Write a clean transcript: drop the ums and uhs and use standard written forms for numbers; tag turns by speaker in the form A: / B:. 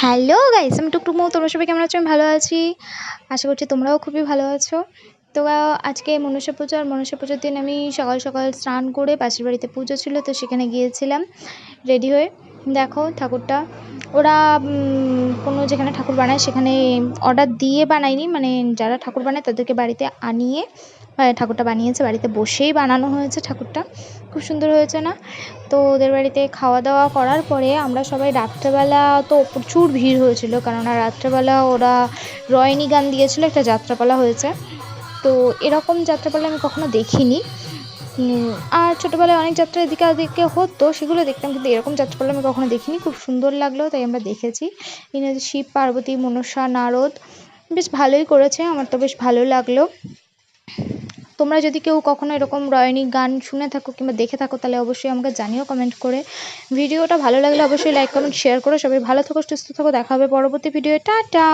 A: Hello guys, আমি টুকটুক মৌ। তোমরা সবাই কেমন আছো? আমি ভালো আছি। আশা করছি তোমরাও খুবই ভালো আছো। তো আজকে মনসা পুজো, আর মনসা পুজোর দিন আমি সকাল সকাল স্নান করে পাশের বাড়িতে পুজো ছিল, তো সেখানে গিয়েছিলাম রেডি হয়ে। দেখো ঠাকুরটা ওরা কোনো যেখানে ঠাকুর বানায় সেখানে অর্ডার দিয়ে বানায়নি, মানে যারা ঠাকুর বানায় তাদেরকে বাড়িতে আনিয়ে ঠাকুরটা বানিয়েছে। বাড়িতে বসেই বানানো হয়েছে ঠাকুরটা, খুব সুন্দর হয়েছে না? তো ওদের বাড়িতে খাওয়া দাওয়া করার পরে আমরা সবাই রাত্রেবেলা, তো প্রচুর ভিড় হয়েছিল, কেননা রাত্রেবেলা ওরা রয়নি গান দিয়েছিল, একটা যাত্রাপালা হয়েছে। তো এরকম যাত্রাপালা আমি কখনো দেখিনি। আর ছোটোবেলায় অনেক যাত্রা এদিকে ওদিকে হতো, সেগুলো দেখতাম, কিন্তু এরকম যাত্রাপালা আমি কখনো দেখিনি। খুব সুন্দর লাগলো, তাই আমরা দেখেছি। শিব, পার্বতী, মনসা, নারদ বেশ ভালোই করেছে, আমার তো বেশ ভালো লাগলো। তোমরা যদি কেউ কখনো এরকম রয়নি গান শুনে থাকো কিংবা দেখে থাকো, তাহলে অবশ্যই আমাকে জানিও কমেন্ট করে। ভিডিওটা ভালো লাগলে অবশ্যই লাইক, কমেন্ট, শেয়ার করো। সবাই ভালো থাকো, সুস্থ থাকো, দেখা হবে পরবর্তী ভিডিও। টাটা।